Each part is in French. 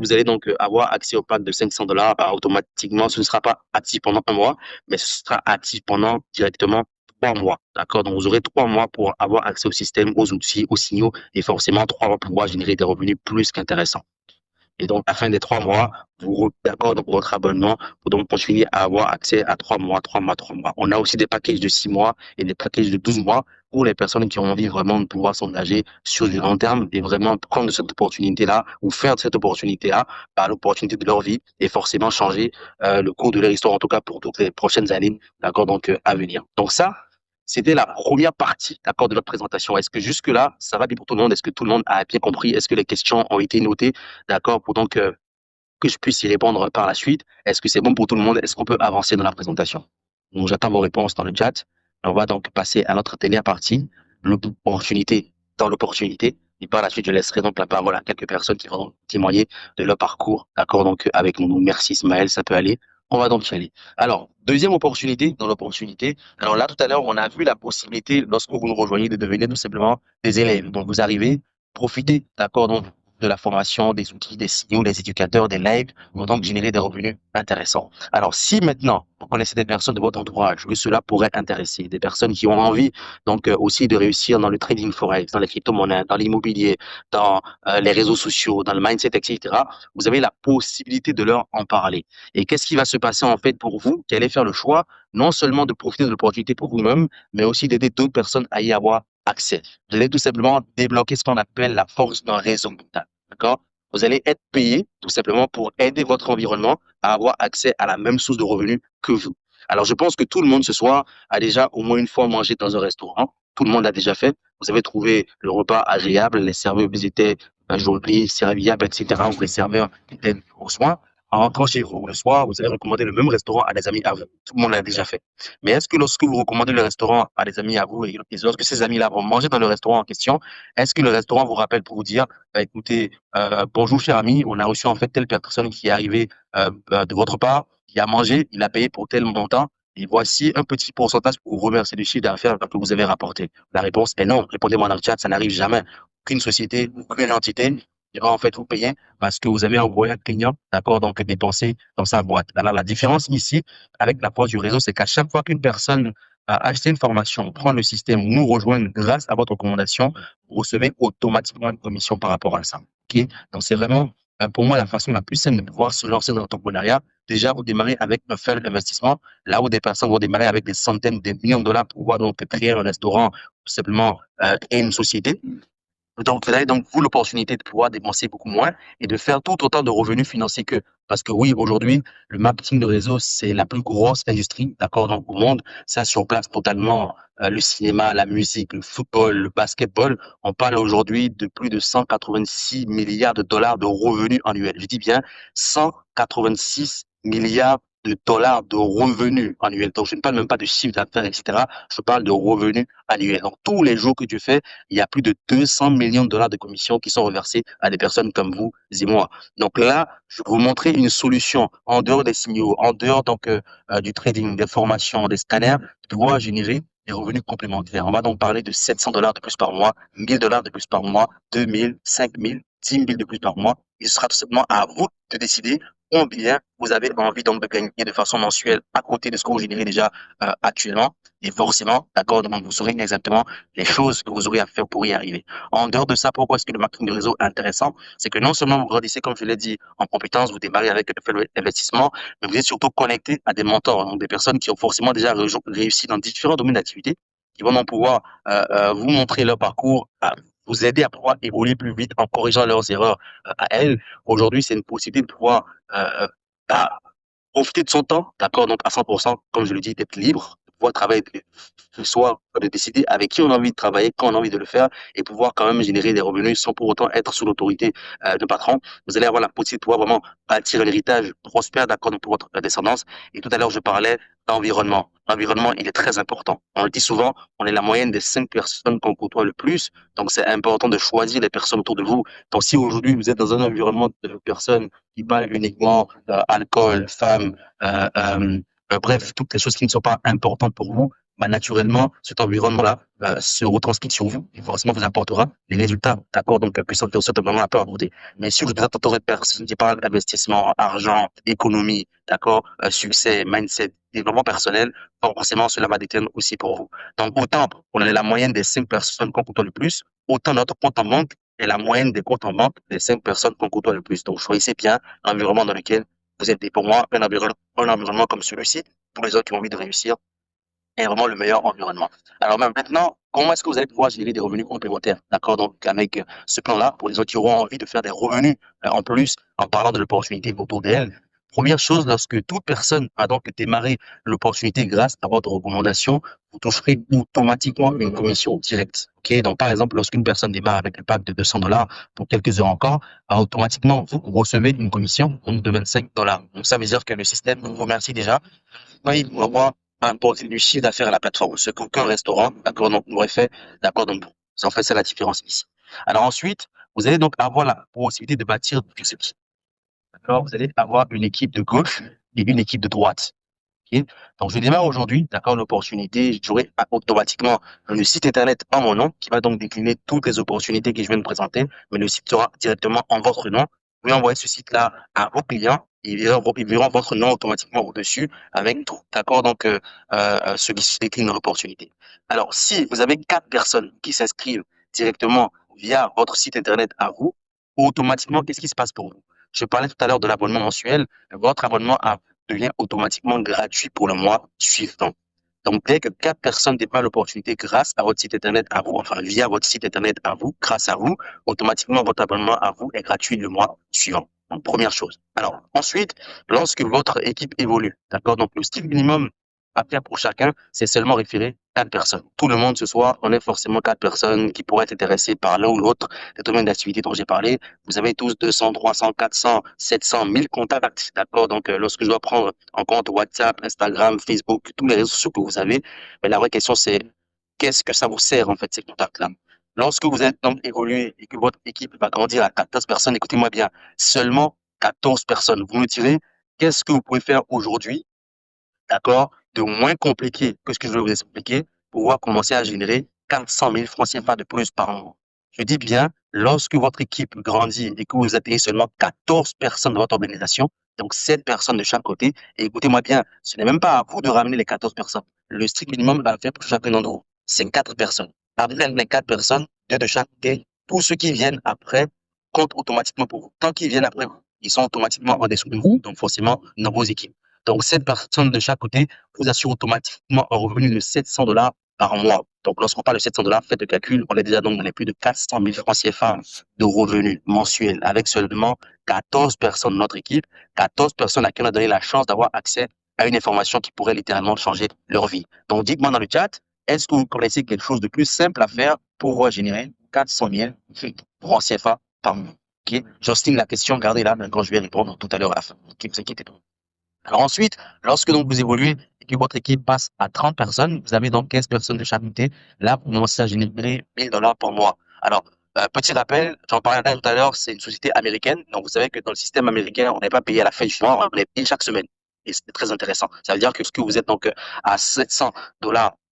vous allez donc avoir accès au pack de $500, bah, automatiquement, ce ne sera pas actif pendant un mois, mais ce sera actif pendant directement 3 mois. D'accord? Donc, vous aurez 3 mois pour avoir accès au système, aux outils, aux signaux et forcément 3 mois pour pouvoir générer des revenus plus qu'intéressants. Et donc, à la fin des 3 mois, vous d'accord donc votre abonnement pour donc continuer à avoir accès à 3 mois, 3 mois, 3 mois. On a aussi des packages de 6 mois et des packages de 12 mois pour les personnes qui ont envie vraiment de pouvoir s'engager sur du long terme et vraiment prendre cette opportunité-là ou faire de cette opportunité-là par l'opportunité de leur vie et forcément changer le cours de leur histoire, en tout cas pour toutes les prochaines années, d'accord, donc à venir. Donc ça, c'était la première partie, d'accord, de notre présentation. Est-ce que jusque-là, ça va bien pour tout le monde? Est-ce que tout le monde a bien compris? Est-ce que les questions ont été notées? D'accord, pour donc que je puisse y répondre par la suite. Est-ce que c'est bon pour tout le monde? Est-ce qu'on peut avancer dans la présentation? Donc, j'attends vos réponses dans le chat. On va donc passer à notre dernière partie, l'opportunité dans l'opportunité. Et par la suite, je laisserai donc la parole à quelques personnes qui vont témoigner de leur parcours. D'accord? Donc, avec nous. Merci Ismaël, ça peut aller. On va donc y aller. Alors, deuxième opportunité dans l'opportunité. Alors là, tout à l'heure, on a vu la possibilité, lorsque vous nous rejoignez, de devenir tout simplement des élèves. Donc, vous arrivez, profitez, d'accord, donc, de la formation, des outils, des signaux, des éducateurs, des lives, vont donc générer des revenus intéressants. Alors, si maintenant, vous connaissez des personnes de votre entourage que cela pourrait intéresser, des personnes qui ont envie donc aussi de réussir dans le trading forex, dans les crypto-monnaies, dans l'immobilier, dans les réseaux sociaux, dans le mindset, etc., vous avez la possibilité de leur en parler. Et qu'est-ce qui va se passer en fait pour vous qui allez faire le choix non seulement de profiter de l'opportunité pour vous-même, mais aussi d'aider d'autres personnes à y avoir accès. Vous allez tout simplement débloquer ce qu'on appelle la force d'un réseau. D'accord? Vous allez être payé tout simplement pour aider votre environnement à avoir accès à la même source de revenus que vous. Alors, je pense que tout le monde ce soir a déjà au moins une fois mangé dans un restaurant. Tout le monde l'a déjà fait. Vous avez trouvé le repas agréable, les serveurs vous étaient jolis, serviables, etc. Ou les serveurs étaient aux soins. En rentrant chez vous le soir, vous allez recommander le même restaurant à des amis à vous. Tout le monde l'a déjà fait. Mais est-ce que lorsque vous recommandez le restaurant à des amis à vous et lorsque ces amis-là vont manger dans le restaurant en question, est-ce que le restaurant vous rappelle pour vous dire, bah, écoutez, bonjour cher ami, on a reçu en fait telle personne qui est arrivée de votre part, qui a mangé, il a payé pour tel montant, et voici un petit pourcentage pour vous remercier du chiffre d'affaires que vous avez rapporté. La réponse est non. Répondez-moi dans le chat, ça n'arrive jamais. Aucune société, aucune entité ira en fait vous payer parce que vous avez envoyé un client, d'accord, donc dépenser dans sa boîte. Alors, la différence ici avec l'approche du réseau, c'est qu'à chaque fois qu'une personne a acheté une formation, prend le système, nous rejoindre grâce à votre recommandation, vous recevez automatiquement une commission par rapport à ça. Ok? Donc, c'est vraiment, pour moi, la façon la plus simple de pouvoir se lancer dans l'entrepreneuriat. Déjà, vous démarrez avec un faible investissement, là où des personnes vont démarrer avec des centaines, des millions de dollars pour pouvoir donc créer un restaurant, tout simplement créer une société. Donc, vous avez donc vous l'opportunité de pouvoir dépenser beaucoup moins et de faire tout autant de revenus financiers que. Parce que oui, aujourd'hui, le marketing de réseau, c'est la plus grosse industrie, d'accord, donc au monde. Ça surplace totalement le cinéma, la musique, le football, le basketball. On parle aujourd'hui de plus de 186 milliards de dollars de revenus annuels. Je dis bien 186 milliards de dollars de revenus annuels. Donc, je ne parle même pas de chiffre d'affaires, etc. Je parle de revenus annuels. Donc, tous les jours que tu fais, il y a plus de 200 millions de dollars de commissions qui sont reversées à des personnes comme vous et moi. Donc là, je vais vous montrer une solution en dehors des signaux, en dehors donc du trading, des formations, des scanners, de pouvoir générer des revenus complémentaires. On va donc parler de 700 $ de plus par mois, 1000 $ de plus par mois, 2000, 5000, 10 000 de plus par mois. Il sera tout simplement à vous de décider combien vous avez envie donc de gagner de façon mensuelle à côté de ce que vous générez déjà actuellement. Et forcément, d'accord, donc vous saurez exactement les choses que vous aurez à faire pour y arriver. En dehors de ça, pourquoi est-ce que le marketing de réseau est intéressant? C'est que non seulement vous grandissez, comme je l'ai dit, en compétences, vous démarrez avec un faible investissement, mais vous êtes surtout connecté à des mentors, donc des personnes qui ont forcément déjà réussi dans différents domaines d'activité, qui vont donc pouvoir vous montrer leur parcours, vous aider à pouvoir évoluer plus vite en corrigeant leurs erreurs à elles. Aujourd'hui, c'est une possibilité de pouvoir euh, bah, profiter de son temps, d'accord, donc à 100%, comme je le dis, d'être libre, de pouvoir travailler le soir, de décider avec qui on a envie de travailler, quand on a envie de le faire, et pouvoir quand même générer des revenus sans pour autant être sous l'autorité de patron. Vous allez avoir la possibilité de pouvoir vraiment bâtir un héritage prospère, d'accord, pour votre descendance. Et tout à l'heure, je parlais d'environnement. L'environnement, il est très important. On le dit souvent, on est la moyenne des 5 personnes qu'on côtoie le plus. Donc, c'est important de choisir les personnes autour de vous. Donc, si aujourd'hui, vous êtes dans un environnement de personnes qui parlent uniquement alcool, femmes, bref, toutes les choses qui ne sont pas importantes pour vous, bah, naturellement, cet environnement-là se retranscrit sur vous et forcément vous apportera les résultats, d'accord? Donc, que ce environnement a pas aborder. Mais si vous êtes entouré de personnes qui parlent d'investissement, argent, économie, d'accord, succès, mindset, développement personnel, forcément, cela va déterminer aussi pour vous. Donc, autant on est la moyenne des 5 personnes qu'on côtoie le plus, autant notre compte en banque est la moyenne des comptes en banque des 5 personnes qu'on côtoie le plus. Donc, choisissez bien l'environnement dans lequel vous êtes. Et pour moi, un environnement comme celui-ci, pour les autres qui ont envie de réussir, est vraiment le meilleur environnement. Alors maintenant, comment est-ce que vous allez pouvoir générer des revenus complémentaires? D'accord? Donc, avec ce plan-là, pour les autres qui auront envie de faire des revenus en plus, en parlant de l'opportunité autour d'elle, première chose, lorsque toute personne a donc démarré l'opportunité grâce à votre recommandation, vous toucherez automatiquement une commission directe. OK? Donc, par exemple, lorsqu'une personne démarre avec un pack de $200 pour quelques heures encore, automatiquement, vous recevez une commission donc, de $25. Donc, ça veut dire que le système vous remercie déjà. Oui, pour avoir apporté du chiffre d'affaires à la plateforme. Ce qu'aucun restaurant, d'accord, donc, n'aurait fait, d'accord, donc, en fait, c'est la différence ici. Alors ensuite, vous allez donc avoir la possibilité de bâtir du équipe. D'accord, vous allez avoir une équipe de gauche et une équipe de droite. Ok. Donc, je démarre aujourd'hui, d'accord, l'opportunité, j'aurai automatiquement le site internet en mon nom qui va donc décliner toutes les opportunités que je viens de présenter, mais le site sera directement en votre nom. Vous pouvez envoyer ce site-là à vos clients et ils verront votre nom automatiquement au-dessus avec tout, d'accord, donc, celui qui décline l'opportunité. Alors, si vous avez 4 personnes qui s'inscrivent directement via votre site internet à vous, automatiquement, qu'est-ce qui se passe pour vous? Je parlais tout à l'heure de l'abonnement mensuel. Votre abonnement devient automatiquement gratuit pour le mois suivant. Donc, dès que 4 personnes démarrent l'opportunité grâce à votre site internet à vous, enfin via votre site internet à vous, grâce à vous, automatiquement votre abonnement à vous est gratuit le mois suivant. Donc, première chose. Alors, ensuite, lorsque votre équipe évolue, d'accord, donc le strict minimum à faire pour chacun, c'est seulement référer 4 personnes. Tout le monde ce soir, on est forcément 4 personnes qui pourraient être intéressées par l'un ou l'autre des domaines d'activité dont j'ai parlé. Vous avez tous 200, 300, 400, 700, 1000 contacts, d'accord? Donc, lorsque je dois prendre en compte WhatsApp, Instagram, Facebook, tous les réseaux sociaux que vous avez, mais la vraie question, c'est qu'est-ce que ça vous sert, en fait, ces contacts-là? Lorsque vous êtes donc évolué et que votre équipe va grandir à 14 personnes, écoutez-moi bien, seulement 14 personnes. Vous me direz, qu'est-ce que vous pouvez faire aujourd'hui, d'accord, de moins compliqué que ce que je vais vous expliquer pour pouvoir commencer à générer 400 000 francs CFA de plus par mois. Je dis bien, lorsque votre équipe grandit et que vous atteignez seulement 14 personnes dans votre organisation, donc 7 personnes de chaque côté, et écoutez-moi bien, ce n'est même pas à vous de ramener les 14 personnes. Le strict minimum va faire pour chacun d'entre vous. C'est 4 personnes. Après les 4 personnes, 2 de chaque côté, tous ceux qui viennent après comptent automatiquement pour vous. Tant qu'ils viennent après vous, ils sont automatiquement en dessous de vous, donc forcément dans vos équipes. Donc, 7 personnes de chaque côté vous assurent automatiquement un revenu de $700 par mois. Donc, lorsqu'on parle de $700, faites le calcul, on est déjà donc dans les plus de 400 000 francs CFA de revenus mensuels avec seulement 14 personnes de notre équipe, 14 personnes à qui on a donné la chance d'avoir accès à une information qui pourrait littéralement changer leur vie. Donc, dites-moi dans le chat, est-ce que vous connaissez quelque chose de plus simple à faire pour générer 400 000 francs CFA par mois? Ok, Justine, la question, gardez-la quand je vais répondre tout à l'heure à la fin. Ok, vous inquiétez pas. Alors ensuite, lorsque donc vous évoluez et que votre équipe passe à 30 personnes, vous avez donc 15 personnes de chaque unité. Là, vous commencez à générer $1000 par mois. Alors, petit rappel, j'en parlais tout à l'heure, c'est une société américaine. Donc, vous savez que dans le système américain, on n'est pas payé à la fin du mois, on est payé chaque semaine. Et c'est très intéressant. Ça veut dire que ce que vous êtes donc à $700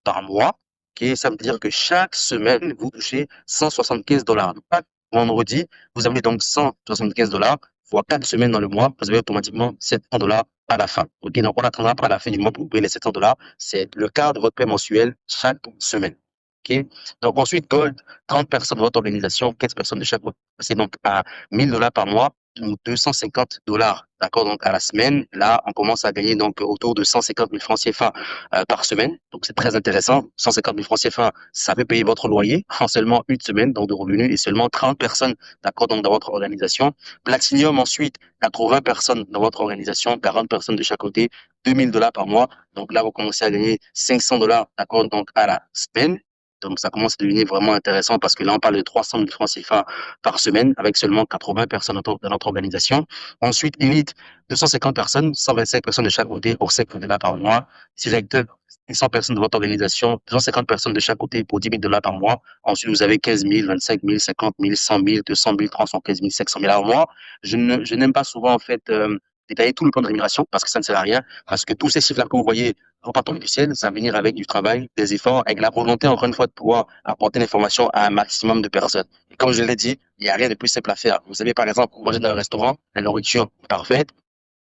par mois, ok, ça veut dire que chaque semaine, vous touchez $175. Chaque vendredi, vous avez donc $175 fois 4 semaines dans le mois, vous avez automatiquement $700 à la fin. Ok, donc on attendra pas à la fin du mois pour payer les $700. C'est le quart de votre paie mensuel chaque semaine. Ok, donc ensuite, Gold, 30 personnes de votre organisation, 15 personnes de chaque côté. C'est donc à $1000 par mois ou $250. D'accord, donc à la semaine, là, on commence à gagner donc autour de 150 000 francs CFA par semaine. Donc c'est très intéressant. 150 000 francs CFA, ça peut payer votre loyer en seulement une semaine donc de revenus et seulement 30 personnes, d'accord, donc dans votre organisation. Platinum ensuite, 80 personnes dans votre organisation, 40 personnes de chaque côté, $2000 par mois. Donc là, vous commencez à gagner $500, d'accord, donc à la semaine. Donc, ça commence à devenir vraiment intéressant parce que là, on parle de 300 000 francs CFA par semaine avec seulement 80 personnes dans notre organisation. Ensuite, Elite, 250 personnes, 125 personnes de chaque côté pour $5 par mois. Directeur, 100 personnes de votre organisation, 250 personnes de chaque côté pour $10 000 par mois. Ensuite, vous avez 15 000, 25 000, 50 000, 100 000, 200 000, 315 000, 500 000 par mois. Je n'aime pas souvent, en fait, détailler tout le plan de rémunération parce que ça ne sert à rien, parce que tous ces chiffres-là que vous voyez vont pas tomber du ciel, ça va venir avec du travail, des efforts, avec la volonté, encore une fois, de pouvoir apporter l'information à un maximum de personnes. Et comme je l'ai dit, il n'y a rien de plus simple à faire. Vous savez, par exemple, vous mangez dans un restaurant, la nourriture parfaite,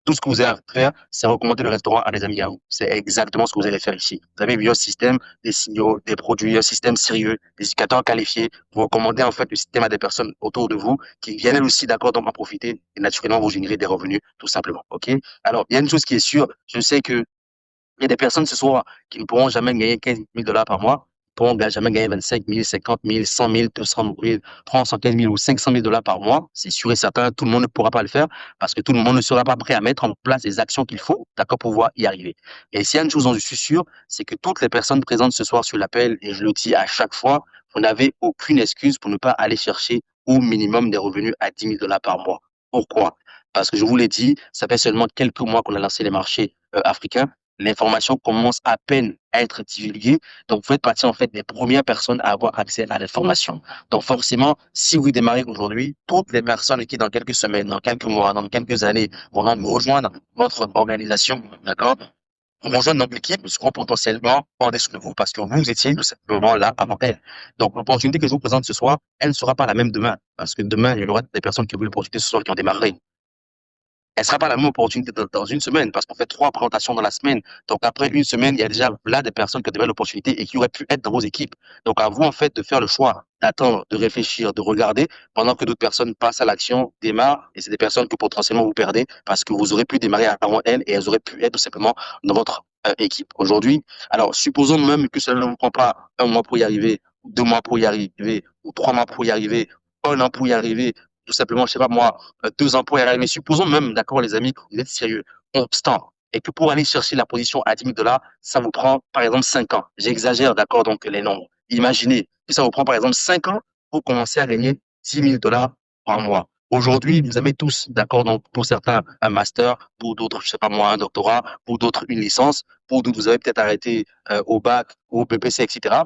tout ce que vous avez à faire, c'est recommander le restaurant à des amis à vous. C'est exactement ce que vous allez faire ici. Vous avez vu un système, des signaux, des produits, un système sérieux, des indicateurs qualifiés. Vous recommandez en fait le système à des personnes autour de vous qui viennent elles aussi d'accord d'en profiter et naturellement vous générer des revenus tout simplement. OK? Alors, il y a une chose qui est sûre. Je sais que il y a des personnes ce soir qui ne pourront jamais gagner 15 000 dollars par mois, qui ne pourront jamais gagner 25 000, 50 000, 100 000, 200 000, 315 000 ou 500 000 dollars par mois. C'est sûr et certain, tout le monde ne pourra pas le faire parce que tout le monde ne sera pas prêt à mettre en place les actions qu'il faut, d'accord, pour pouvoir y arriver. Et s'il y a une chose dont je suis sûr, c'est que toutes les personnes présentes ce soir sur l'appel, et je le dis à chaque fois, vous n'avez aucune excuse pour ne pas aller chercher au minimum des revenus à 10 000 dollars par mois. Pourquoi? Parce que je vous l'ai dit, ça fait seulement quelques mois qu'on a lancé les marchés africains. L'information commence à peine à être divulguée. Donc, vous faites partie, en fait, des premières personnes à avoir accès à l'information. Donc, forcément, si vous démarrez aujourd'hui, toutes les personnes qui, dans quelques semaines, dans quelques mois, dans quelques années, vont rejoindre votre organisation, d'accord? Vont rejoindre notre équipe, seront potentiellement en dessous de vous parce que vous étiez tout simplement là avant elle. Donc, l'opportunité que je vous présente ce soir, elle ne sera pas la même demain parce que demain, il y aura des personnes qui ont eu l'opportunité ce soir qui ont démarré. Elle sera pas la même opportunité dans une semaine parce qu'on fait 3 présentations dans la semaine. Donc, après une semaine, il y a déjà là des personnes qui ont de belles opportunités et qui auraient pu être dans vos équipes. Donc, à vous, en fait, de faire le choix, d'attendre, de réfléchir, de regarder pendant que d'autres personnes passent à l'action, démarrent et c'est des personnes que potentiellement vous perdez parce que vous aurez pu démarrer avant elles et elles auraient pu être tout simplement dans votre équipe. Aujourd'hui, alors, supposons même que cela ne vous prend pas un mois pour y arriver, 2 mois pour y arriver, ou 3 mois pour y arriver, un an pour y arriver, tout simplement, je sais pas moi, 2 ans pour y arriver. Mais supposons même, d'accord, les amis, que vous êtes sérieux, constant, et que pour aller chercher la position à 10 000 dollars, ça vous prend, par exemple, 5 ans. J'exagère, d'accord, donc les nombres. Imaginez que ça vous prend, par exemple, 5 ans pour commencer à gagner 10 000 dollars par mois. Aujourd'hui, vous avez tous, d'accord, donc pour certains, un master, pour d'autres, je sais pas moi, un doctorat, pour d'autres, une licence, pour d'autres, vous avez peut-être arrêté au bac, au BPC, etc.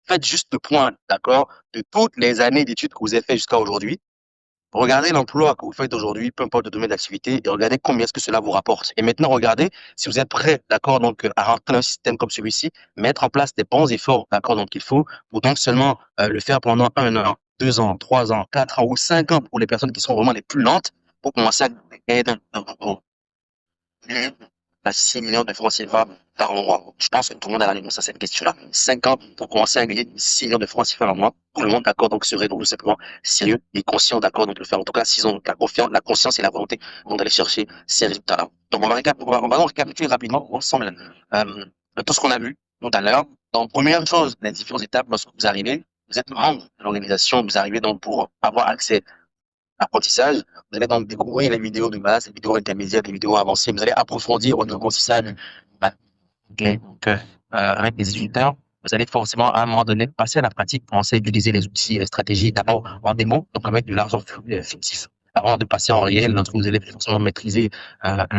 Faites juste le point, d'accord, de toutes les années d'études que vous avez fait jusqu'à aujourd'hui. Regardez l'emploi que vous faites aujourd'hui, peu importe le domaine d'activité, et regardez combien est-ce que cela vous rapporte. Et maintenant, regardez si vous êtes prêt, d'accord, donc à rentrer dans un système comme celui-ci, mettre en place des bons efforts, d'accord, donc il faut, pour donc seulement le faire pendant 1 an, 2 ans, 3 ans, 4 ans ou 5 ans pour les personnes qui sont vraiment les plus lentes, pour commencer à gagner à 6 millions de francs CFA par mois. Je pense que tout le monde a la réponse à cette question-là. 5 ans pour commencer à gagner 6 millions de francs CFA par mois. Tout le monde, d'accord, donc serait donc tout simplement sérieux et conscient, d'accord, donc de le faire. En tout cas, s'ils ont la conscience et la volonté donc d'aller chercher ces résultats-là. Donc, on va donc récapituler rapidement ensemble tout ce qu'on a vu tout à l'heure. Donc, première chose, les différentes étapes lorsque vous arrivez, vous êtes membre de l'organisation, vous arrivez donc pour avoir accès apprentissage. Vous allez donc découvrir les vidéos de base, les vidéos intermédiaires, les vidéos avancées. Vous allez approfondir votre apprentissage. Okay. Donc, avec les éditeurs, vous allez forcément à un moment donné passer à la pratique, penser, utiliser les outils, les stratégies d'abord en démo, donc avec de l'argent fictif. Avant de passer en réel, lorsque vous allez forcément maîtriser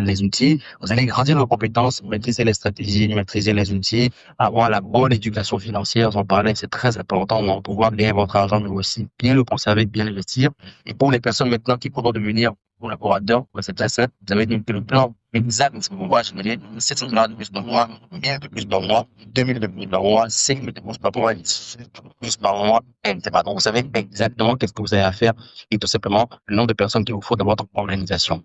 les outils, vous allez grandir vos compétences, maîtriser les stratégies, maîtriser les outils, avoir la bonne éducation financière, j'en parlais, c'est très important pour pouvoir gagner votre argent, mais aussi bien le conserver, bien l'investir. Et pour les personnes maintenant qui pourront devenir collaborateurs, c'est très simple. Vous avez donc le plan exact. On va générer 700 dollars de plus par mois, 1000 de plus par mois, 2000 de plus par mois, 5000 de plus par mois, 10 de plus par mois, etc. Donc, vous savez exactement qu'est-ce que vous avez à faire et tout simplement le nombre de personnes qu'il vous faut dans votre organisation.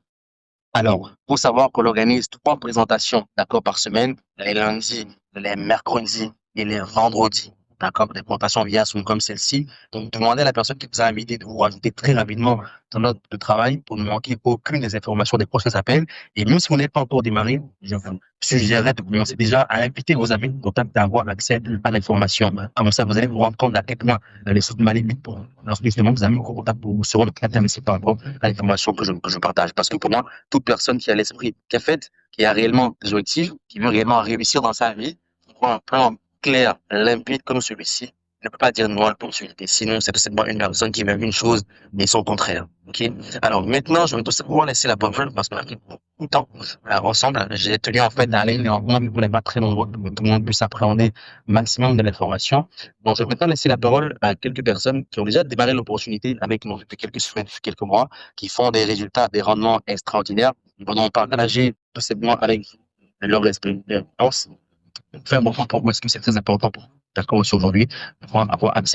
Alors, faut savoir qu'on organise 3 présentations, d'accord, par semaine, les lundis, les mercredis et les vendredis. D'accord, des présentations via Zoom comme celle-ci. Donc, demandez à la personne qui vous a invité de vous rajouter très rapidement dans notre travail pour ne manquer aucune des informations des prochains appels. Et même si vous n'êtes pas encore démarré, je vous suggérerais de commencer déjà à inviter vos amis pour d'avoir accès à l'information. Comme ça, vous allez vous rendre compte à quel point les choses de ma limite pour, lorsque justement vous avez mis en contact pour vous seront intéressés par rapport à l'information que je partage. Parce que pour moi, toute personne qui a l'esprit, qui a fait, qui a réellement des objectifs, qui veut réellement réussir dans sa vie, qui a un plan clair, limpide comme celui-ci, ne peut pas dire non à l'opportunité. Sinon, c'est tout simplement une personne qui veut une chose, mais son contraire. OK? Alors, maintenant, je vais tout simplement laisser la parole parce qu'on a pris tout le temps ensemble. J'ai tenu en fait à aller néanmoins, mais vous n'êtes pas très nombreux, pour que tout le monde puisse appréhender maximum de l'information. Donc, je vais maintenant laisser la parole à quelques personnes qui ont déjà démarré l'opportunité avec nous depuis quelques semaines, depuis quelques mois, qui font des résultats, des rendements extraordinaires. Ils vont donc partager tout simplement avec vous leur expérience. Faire un moment pourquoi est-ce que c'est très important pour vous, d'accord, aussi aujourd'hui, pour avoir accès